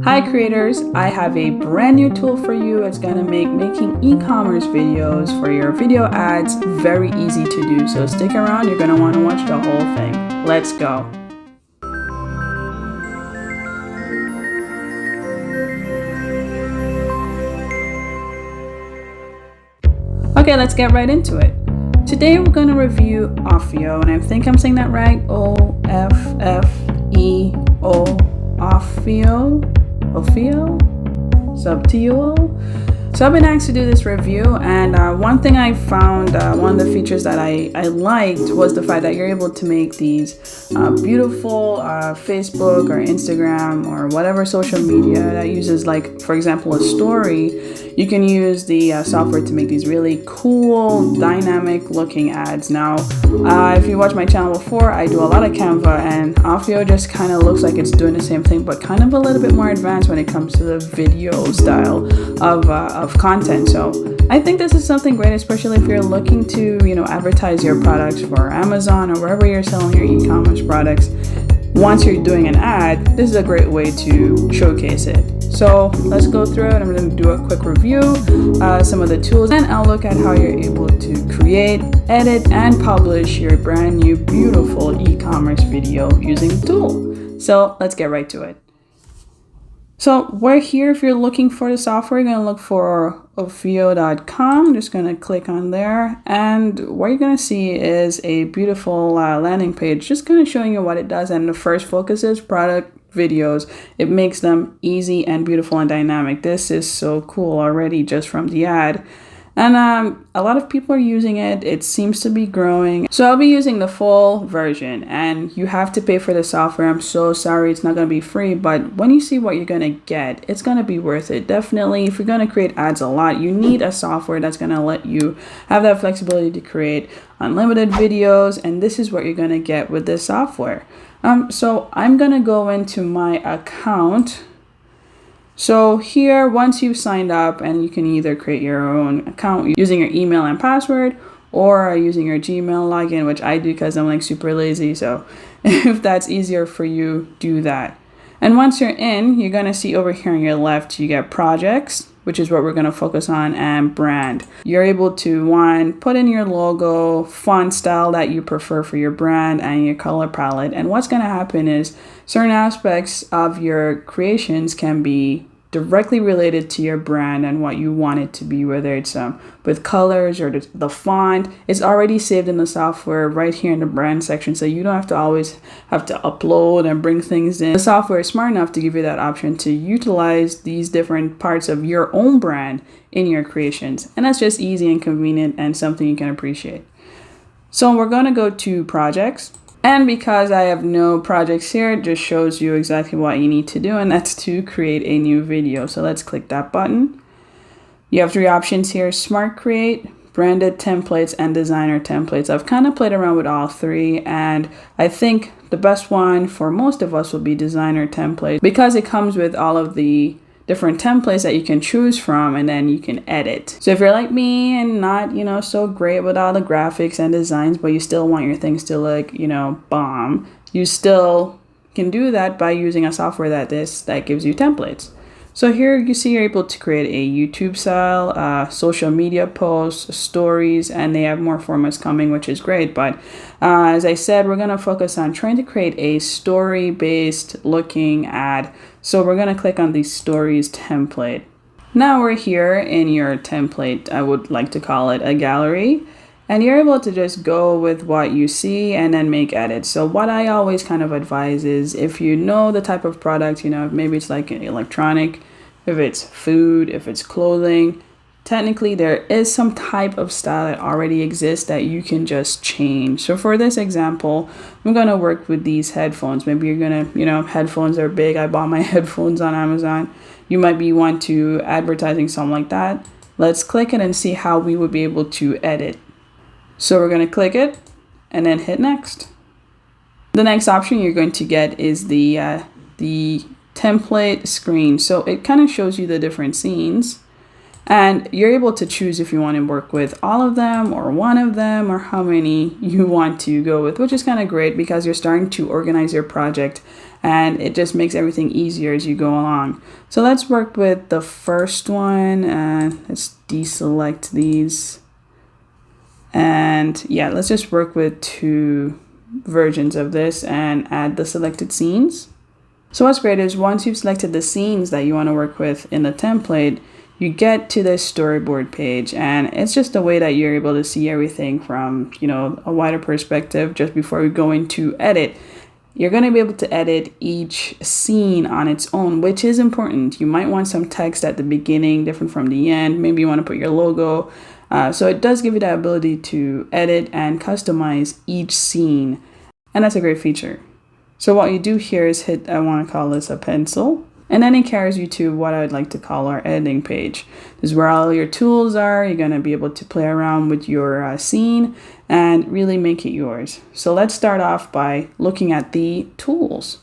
Hi creators, I have a brand new tool for you. It's gonna make making e-commerce videos for your video ads very easy to do. So stick around, you're gonna wanna watch the whole thing. Let's go. Okay, let's get right into it. Today we're gonna review Offeo, and I think I'm saying that right, O-F-F-E-O, Offeo? So I've been asked to do this review, and one thing I found, one of the features that I liked was the fact that you're able to make these beautiful Facebook or Instagram or whatever social media that uses, like, for example, a story. You can use the software to make these really cool, dynamic looking ads. Now, if you watch my channel before, I do a lot of Canva, and Offeo just kind of looks like it's doing the same thing, but kind of a little bit more advanced when it comes to the video style of content. So I think this is something great, especially if you're looking to, advertise your products for Amazon or wherever you're selling your e-commerce products. Once you're doing an ad, this is a great way to showcase it. So let's go through it. I'm going to do a quick review, some of the tools, and I'll look at how you're able to create, edit, and publish your brand new beautiful e-commerce video using the tool. So let's get right to it. So we're here. If you're looking for the software, you're going to look for Offeo.com. I'm just going to click on there, and what you're going to see is a beautiful landing page, just kind of showing you what it does. And the first focus is product videos. It makes them easy and beautiful and dynamic. This is so cool already just from the ad. And a lot of people are using it. It seems to be growing. So I'll be using the full version, and you have to pay for the software. I'm so sorry, it's not going to be free, but when you see what you're going to get, it's going to be worth it. Definitely, if you're going to create ads a lot, you need a software that's going to let you have that flexibility to create unlimited videos, and this is what you're going to get with this software. So I'm going to go into my account. So here, once you've signed up, and you can either create your own account using your email and password, or using your Gmail login, which I do because I'm like super lazy. So if that's easier for you, do that. And once you're in, you're going to see over here on your left, you get projects, which is what we're going to focus on, and brand. You're able to put in your logo, font style that you prefer for your brand, and your color palette. And what's going to happen is certain aspects of your creations can be directly related to your brand and what you want it to be, whether it's with colors or the font. It's already saved in the software right here in the brand section, so you don't have to always have to upload and bring things in. The software is smart enough to give you that option to utilize these different parts of your own brand in your creations, and that's just easy and convenient and something you can appreciate. So we're going to go to projects. And because I have no projects here, it just shows you exactly what you need to do, and that's to create a new video. So let's click that button. You have three options here: Smart Create, Branded Templates, and Designer Templates. I've kind of played around with all three, and I think the best one for most of us will be Designer Template, because it comes with all of the different templates that you can choose from, and then you can edit. So if you're like me and not, so great with all the graphics and designs, but you still want your things to look, bomb, you still can do that by using a software that gives you templates. So here you see you're able to create a YouTube style, social media posts, stories, and they have more formats coming, which is great. But as I said, we're going to focus on trying to create a story-based looking ad. So we're going to click on the stories template. Now we're here in your template. I would like to call it a gallery. And you're able to just go with what you see and then make edits. So what I always kind of advise is, if you know the type of product, maybe it's like an electronic, if it's food, if it's clothing, technically there is some type of style that already exists that you can just change. So for this example, I'm going to work with these headphones. Maybe you're going to, headphones are big. I bought my headphones on Amazon. You might want to advertising something like that. Let's click it and see how we would be able to edit. So we're going to click it and then hit next. The next option you're going to get is the template screen. So it kind of shows you the different scenes, and you're able to choose if you want to work with all of them or one of them, or how many you want to go with, which is kind of great because you're starting to organize your project and it just makes everything easier as you go along. So let's work with the first one. Let's deselect these. And yeah, let's just work with 2 versions of this and add the selected scenes. So what's great is once you've selected the scenes that you want to work with in the template, you get to this storyboard page, and it's just a way that you're able to see everything from, a wider perspective. Just before we go into edit, you're going to be able to edit each scene on its own, which is important. You might want some text at the beginning, different from the end. Maybe you want to put your logo. So it does give you the ability to edit and customize each scene, and that's a great feature. So what you do here is hit, I want to call this a pencil, and then it carries you to what I would like to call our editing page. This is where all your tools are. You're going to be able to play around with your scene and really make it yours. So let's start off by looking at the tools.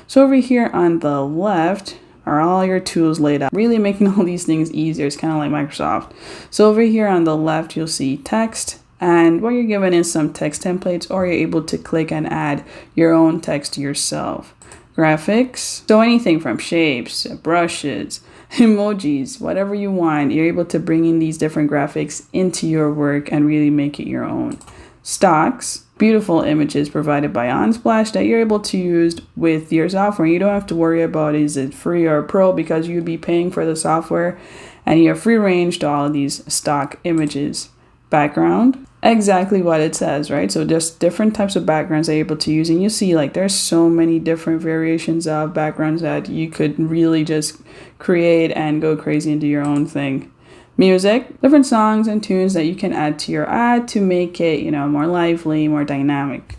So over here on the left are all your tools laid out, really making all these things easier. It's kind of like Microsoft. So over here on the left, you'll see text. And what you're given is some text templates, or you're able to click and add your own text yourself. Graphics, so anything from shapes, brushes, emojis, whatever you want, you're able to bring in these different graphics into your work and really make it your own. Stocks, beautiful images provided by Unsplash that you're able to use with your software. You don't have to worry about is it free or pro, because you'd be paying for the software and you have free range to all of these stock images. Background, exactly what it says, right? So just different types of backgrounds they're able to use, and you see like there's so many different variations of backgrounds that you could really just create and go crazy and do your own thing. Music, different songs and tunes that you can add to your ad to make it, more lively, more dynamic.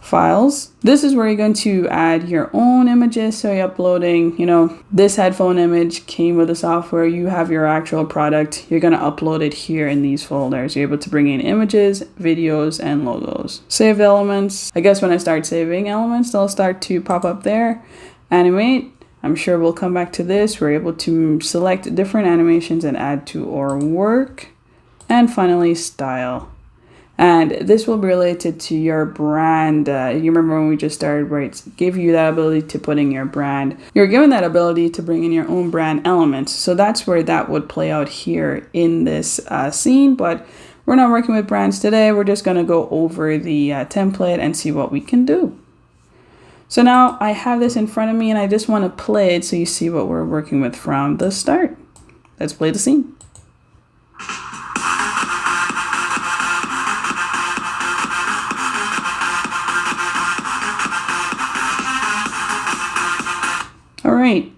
Files, this is where you're going to add your own images. So you're uploading, this headphone image came with the software, you have your actual product, you're going to upload it here in these folders. You're able to bring in images, videos, and logos. Save elements, I guess when I start saving elements, they'll start to pop up there. Animate, I'm sure we'll come back to this. We're able to select different animations and add to our work. And finally, style. And this will be related to your brand. You remember when we just started where it gave you that ability to put in your brand. You're given that ability to bring in your own brand elements. So that's where that would play out here in this scene. But we're not working with brands today. We're just going to go over the template and see what we can do. So now I have this in front of me and I just want to play it so you see what we're working with from the start. Let's play the scene. All right,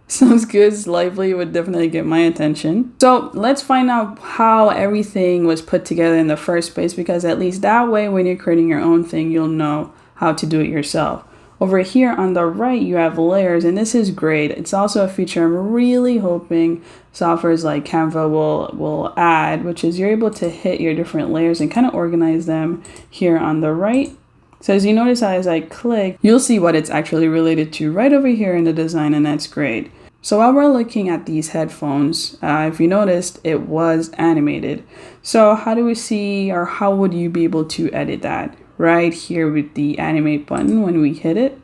sounds good, it's lively, would definitely get my attention. So let's find out how everything was put together in the first place, because at least that way when you're creating your own thing, you'll know how to do it yourself. Over here on the right, you have layers, and this is great. It's also a feature I'm really hoping softwares like Canva will add, which is you're able to hit your different layers and kind of organize them here on the right. So as you notice, as I click, you'll see what it's actually related to right over here in the design, and that's great. So while we're looking at these headphones, if you noticed, it was animated. So how do we see, or how would you be able to edit that? Right here with the animate button, when we hit it,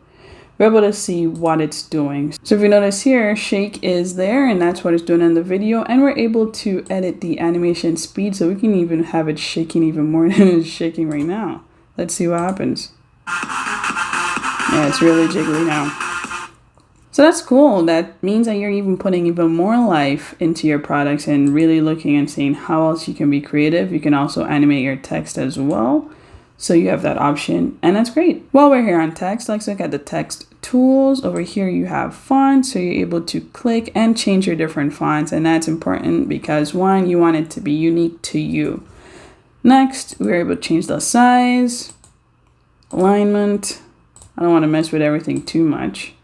we're able to see what it's doing. So if you notice here, shake is there, and that's what it's doing in the video. And we're able to edit the animation speed, so we can even have it shaking even more than it's shaking right now. Let's see what happens. Yeah, it's really jiggly now. So that's cool. That means that you're even putting even more life into your products and really looking and seeing how else you can be creative. You can also animate your text as well. So you have that option, and that's great. While we're here on text, let's look at the text tools. Over here you have fonts, so you're able to click and change your different fonts, and that's important because one, you want it to be unique to you. Next, we're able to change the size, alignment. I don't want to mess with everything too much.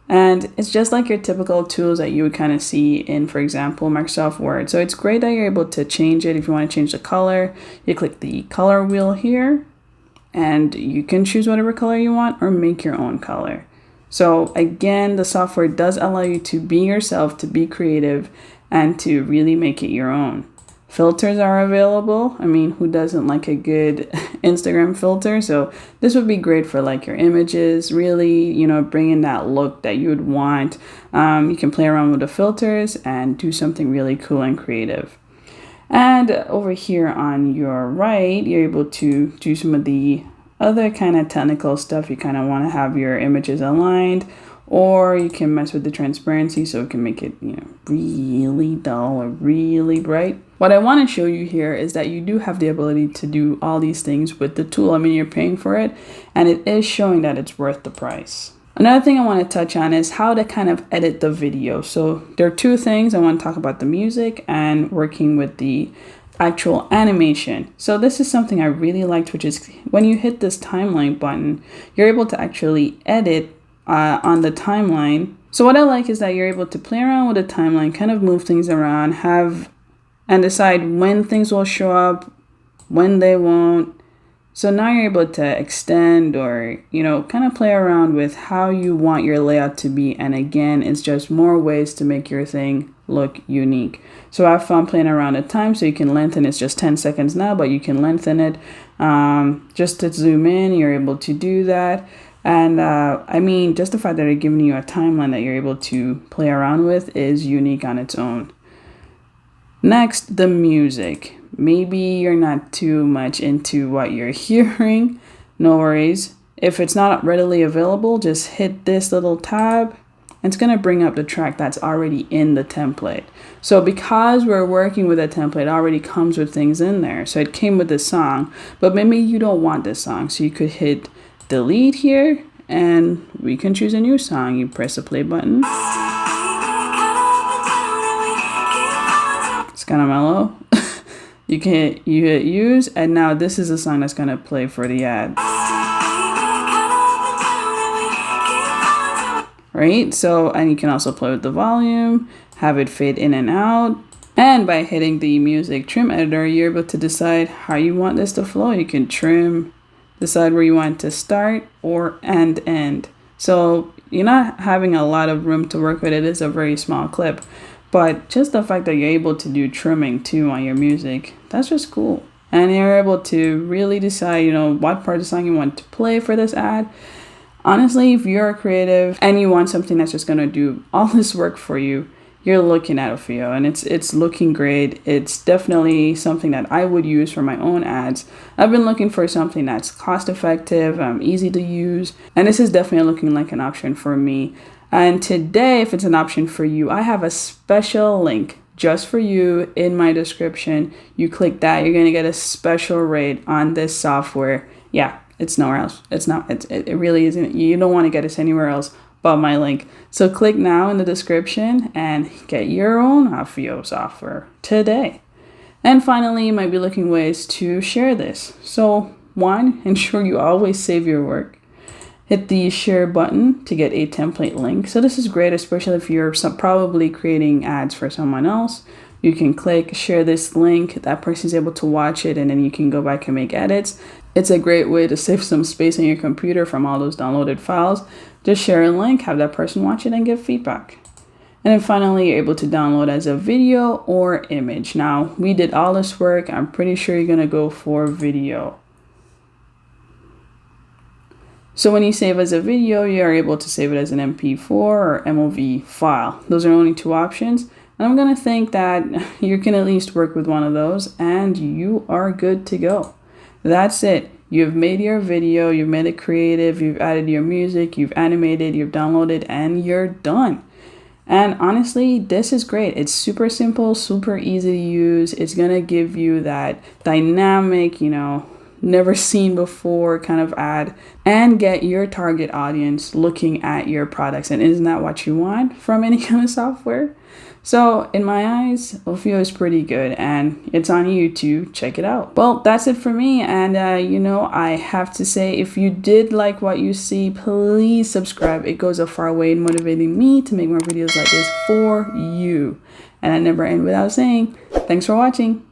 And it's just like your typical tools that you would kind of see in, for example, Microsoft Word. So it's great that you're able to change it. If you want to change the color, you click the color wheel here, and you can choose whatever color you want or make your own color. So again, the software does allow you to be yourself, to be creative, and to really make it your own. filters are available. I mean, who doesn't like a good Instagram filter? So this would be great for like your images, really, you know, bringing that look that you would want. You can play around with the filters and do something really cool and creative. And over here on your right, you're able to do some of the other kind of technical stuff. You kind of want to have your images aligned, or you can mess with the transparency so it can make it, you know, really dull or really bright. What I want to show you here is that you do have the ability to do all these things with the tool. I mean, you're paying for it, and it is showing that it's worth the price. Another thing I want to touch on is how to kind of edit the video. So there are two things. I want to talk about the music and working with the actual animation. So this is something I really liked, which is when you hit this timeline button, you're able to actually edit on the timeline. So what I like is that you're able to play around with the timeline, kind of move things around, and decide when things will show up, when they won't. So now you're able to extend or, you know, kind of play around with how you want your layout to be. And again, it's just more ways to make your thing look unique. So I have fun playing around at times. So you can lengthen, it's just 10 seconds now, but you can lengthen it. Just to zoom in, you're able to do that. And I mean, just the fact that they're giving you a timeline that you're able to play around with is unique on its own. Next, the music. Maybe you're not too much into what you're hearing. No worries. If it's not readily available, just hit this little tab. And it's going to bring up the track that's already in the template. So because we're working with a template, it already comes with things in there. So it came with this song, but maybe you don't want this song. So you could hit delete here and we can choose a new song. You press the play button. It's kind of mellow. You hit use, and now this is a song that's going to play for the ad. Right? So, and you can also play with the volume, have it fade in and out. And by hitting the music trim editor, you're able to decide how you want this to flow. You can trim, decide where you want to start or end. So you're not having a lot of room to work with. It is a very small clip. But just the fact that you're able to do trimming too on your music, that's just cool. And you're able to really decide, you know, what part of the song you want to play for this ad. Honestly, if you're a creative and you want something that's just going to do all this work for you, you're looking at Offeo, and it's looking great. It's definitely something that I would use for my own ads. I've been looking for something that's cost effective, easy to use, and this is definitely looking like an option for me. And today, if it's an option for you, I have a special link just for you in my description. You click that, you're going to get a special rate on this software. Yeah, it's nowhere else. It really isn't. You don't want to get this anywhere else but my link. So click now in the description and get your own Offeo software today. And finally, you might be looking ways to share this. So one, ensure you always save your work. Hit the share button to get a template link. So this is great, especially if you're probably creating ads for someone else. You can click share this link, that person's able to watch it, and then you can go back and make edits. It's a great way to save some space on your computer from all those downloaded files. Just share a link, have that person watch it and give feedback. And then finally, you're able to download as a video or image. Now, we did all this work. I'm pretty sure you're gonna go for video. So when you save as a video, you are able to save it as an MP4 or MOV file. Those are only two options. And I'm gonna think that you can at least work with one of those and you are good to go. That's it. You've made your video, you've made it creative, you've added your music, you've animated, you've downloaded, and you're done. And honestly, this is great. It's super simple, super easy to use. It's gonna give you that dynamic, you know, never seen before kind of ad and get your target audience looking at your products. And isn't that what you want from any kind of software? So in my eyes, Offeo is pretty good and it's on you to check it out. Well, that's it for me. And you know, I have to say, if you did like what you see, please subscribe. It goes a far way in motivating me to make more videos like this for you. And I never end without saying, thanks for watching.